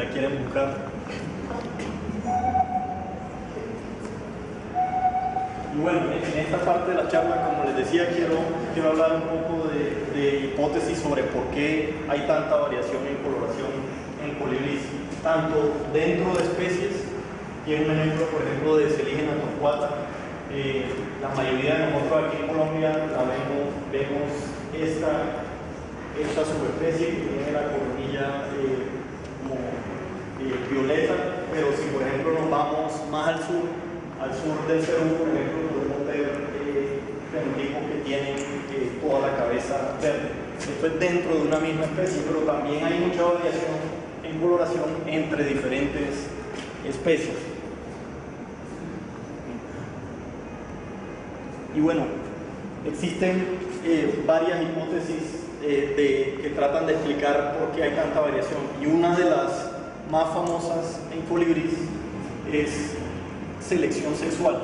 la quieren buscar. Y bueno, en esta parte de la charla, como les decía, quiero hablar un poco de hipótesis sobre por qué hay tanta variación en coloración en colibríes, tanto dentro de especies, y un ejemplo, por ejemplo, de Seligena torcuata. La mayoría de nosotros aquí en Colombia vemos esta subespecie que tiene la coronilla violeta, pero si por ejemplo nos vamos más al sur del Perú, por ejemplo, podemos ver fenotipos que tienen toda la cabeza verde. Esto es dentro de una misma especie, pero también hay mucha variación en coloración entre diferentes especies. Y bueno, existen varias hipótesis que tratan de explicar por qué hay tanta variación, y una de las más famosas en colibríes es selección sexual.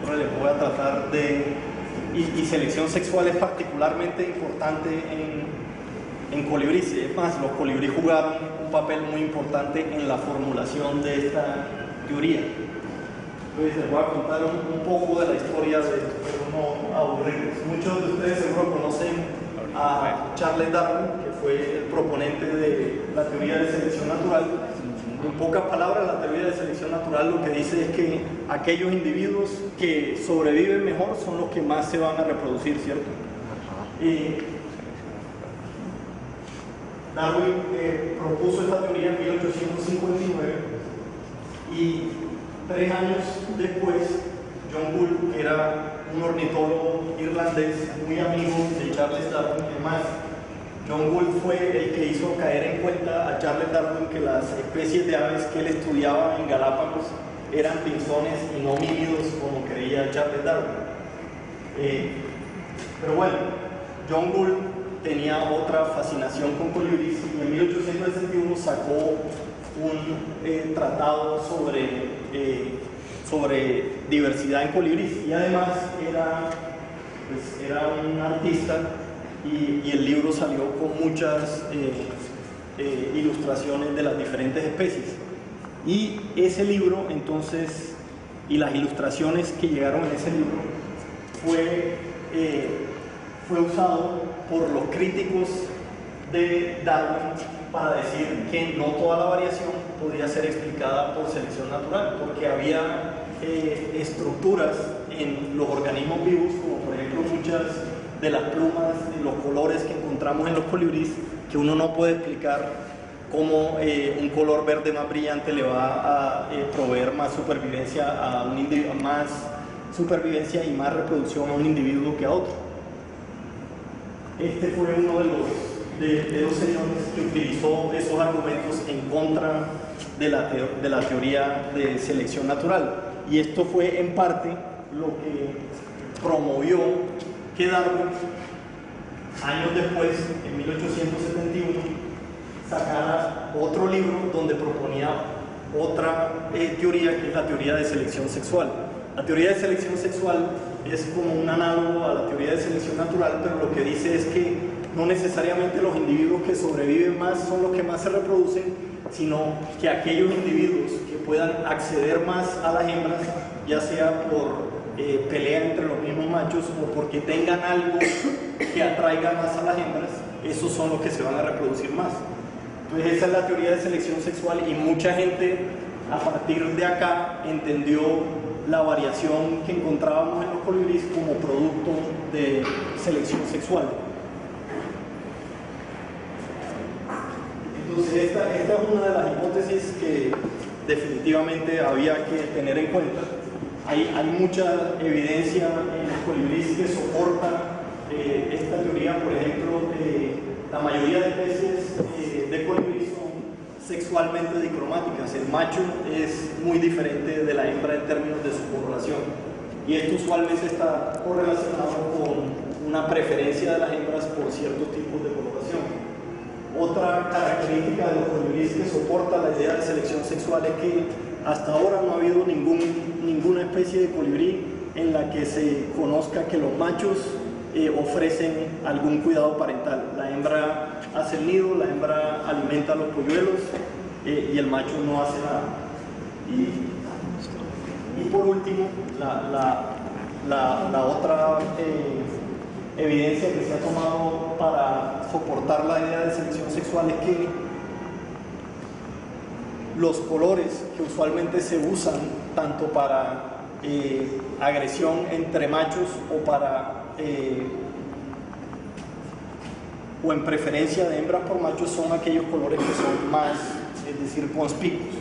Ahora les voy a tratar y selección sexual es particularmente importante en colibríes. Es más, los colibríes jugaron un papel muy importante en la formulación de esta teoría. Entonces les voy a contar un poco de la historia de esto, pero no aburrirlos. Muchos de ustedes seguro conocen a Charles Darwin, que fue el proponente de la teoría de selección natural. En pocas palabras, la teoría de selección natural lo que dice es que aquellos individuos que sobreviven mejor son los que más se van a reproducir, ¿cierto? Darwin propuso esta teoría en 1859 y 3 años después, John Gould, que era un ornitólogo irlandés muy amigo de Charles Darwin, además, John Gould fue el que hizo caer en cuenta a Charles Darwin que las especies de aves que él estudiaba en Galápagos eran pinzones y no homínidos como creía Charles Darwin. Pero bueno, John Gould tenía otra fascinación con colibríes y en 1861 sacó un tratado sobre diversidad en colibríes, y además era un artista, y el libro salió con muchas ilustraciones de las diferentes especies. Y ese libro entonces, y las ilustraciones que llegaron en ese libro, fue usado por los críticos de Darwin para decir que no toda la variación podía ser explicada por selección natural, porque había estructuras en los organismos vivos, como por ejemplo muchas de las plumas y los colores que encontramos en los colibríes, que uno no puede explicar cómo un color verde más brillante le va a proveer más supervivencia a un individuo, más supervivencia y más reproducción a un individuo que a otro. Este fue uno de los señores que utilizó esos argumentos en contra de la teoría de selección natural, y esto fue en parte lo que promovió que Darwin, años después, en 1871, sacara otro libro donde proponía otra teoría, que es la teoría de selección sexual. La teoría de selección sexual es como un análogo a la teoría de selección natural, pero lo que dice es que no necesariamente los individuos que sobreviven más son los que más se reproducen, sino que aquellos individuos que puedan acceder más a las hembras, ya sea por pelea entre los mismos machos o porque tengan algo que atraiga más a las hembras, esos son los que se van a reproducir más. Entonces esa es la teoría de selección sexual, y mucha gente a partir de acá entendió la variación que encontrábamos en los colibríes como producto de selección sexual. Entonces esta es una de las hipótesis que definitivamente había que tener en cuenta. Hay mucha evidencia en los colibríes que soporta esta teoría. Por ejemplo, la mayoría de especies de colibrí son sexualmente dicromáticas. El macho es muy diferente de la hembra en términos de su coloración, y esto usualmente está correlacionado con una preferencia de las hembras por ciertos tipos de coloración. Otra característica de los colibríes que soporta la idea de selección sexual es que hasta ahora no ha habido ninguna especie de colibrí en la que se conozca que los machos ofrecen algún cuidado parental. La hembra hace el nido, la hembra alimenta a los polluelos y el macho no hace nada. Y por último, la otra evidencia que se ha tomado para soportar la idea de selección sexual es que los colores que usualmente se usan tanto para agresión entre machos o en preferencia de hembras por machos son aquellos colores que son más, es decir, conspicuos.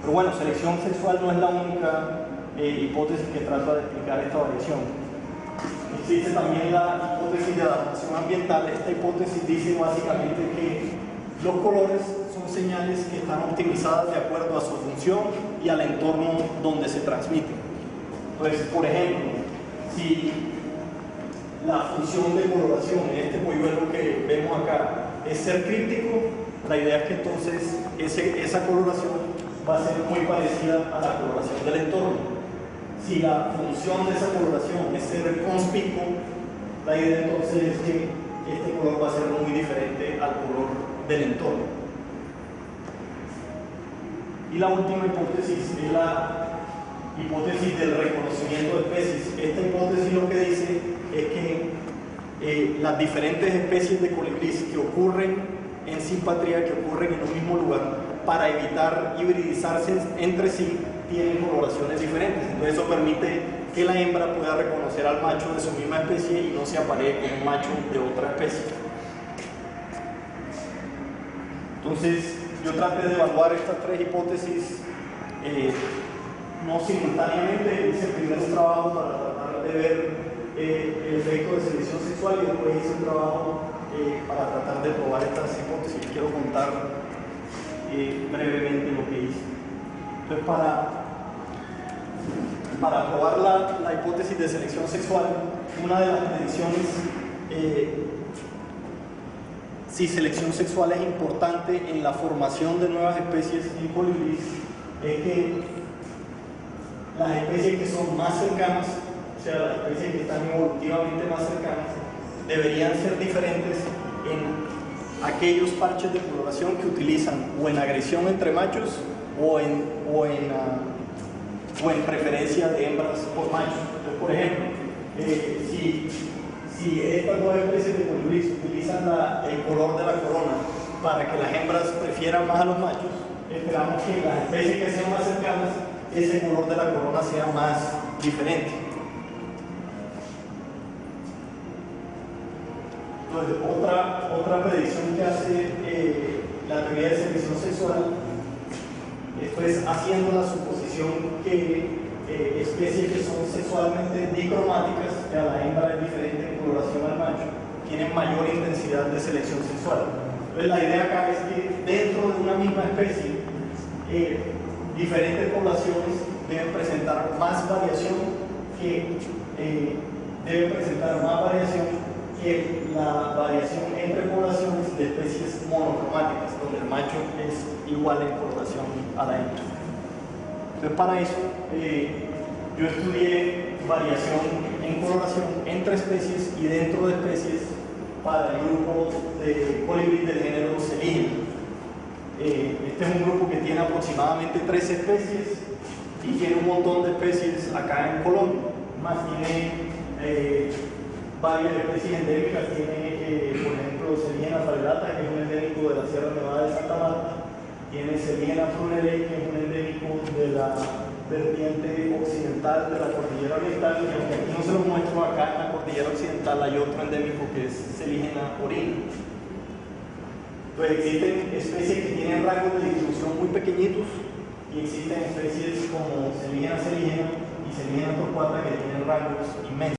Pero bueno, selección sexual no es la única hipótesis que trata de explicar esta variación. Existe también la hipótesis de adaptación ambiental. Esta hipótesis dice básicamente que los colores son señales que están optimizadas de acuerdo a su función y al entorno donde se transmiten. Entonces, por ejemplo, si la función de coloración en este polluelo que vemos acá es ser críptico, la idea es que entonces esa coloración va a ser muy parecida a la coloración del entorno. Si la función de esa coloración es ser conspicuo, la idea entonces es que este color va a ser muy diferente al color del entorno. Y la última hipótesis es la hipótesis del reconocimiento de especies. Esta hipótesis lo que dice es que las diferentes especies de colibríes que ocurren en simpatría, que ocurren en un mismo lugar, para evitar hibridizarse entre sí, tienen coloraciones diferentes. Entonces eso permite que la hembra pueda reconocer al macho de su misma especie y no se aparee con un macho de otra especie. Entonces yo traté de evaluar estas tres hipótesis no simultáneamente. Hice primero un trabajo para tratar de ver el efecto de selección sexual y después hice un trabajo para tratar de probar estas hipótesis. Quiero contar brevemente lo que hice. Entonces, para probar la hipótesis de selección sexual, una de las predicciones, si selección sexual es importante en la formación de nuevas especies en colibríes, es que las especies que son más cercanas, o sea, las especies que están evolutivamente más cercanas, deberían ser diferentes en aquellos parches de coloración que utilizan o en agresión entre machos o en preferencia de hembras por machos. Entonces, por ejemplo, si estas dos especies de colibríes utilizan el color de la corona para que las hembras prefieran más a los machos, esperamos que las especies que sean más cercanas, ese color de la corona sea más diferente. Entonces, otra predicción que hace la teoría de selección sexual, esto es haciendo la suposición que especies que son sexualmente dicromáticas, que a la hembra es diferente en coloración al macho, tienen mayor intensidad de selección sexual. Entonces la idea acá es que dentro de una misma especie, diferentes poblaciones deben presentar más variación que la variación entre poblaciones de especies monocromáticas, donde el macho es igual en coloración a la hembra. Entonces, para eso yo estudié variación en coloración entre especies y dentro de especies para el grupo de colibrí del género Selígena. Este es un grupo que tiene aproximadamente 13 especies y tiene un montón de especies acá en Colombia. Más tiene varias especies endémicas. Tiene, por ejemplo, Selígena fallerata, que es un endémico de la Sierra Nevada de Santa Marta. Tiene Selígena prunere, que es un endémico de la vertiente occidental de la cordillera oriental, y aunque aquí no se lo muestro, acá en la cordillera occidental hay otro endémico que es Selígena orina. Entonces existen especies que tienen rangos de distribución muy pequeñitos y existen especies como Selígena y Selígena torcuata que tienen rangos inmensos.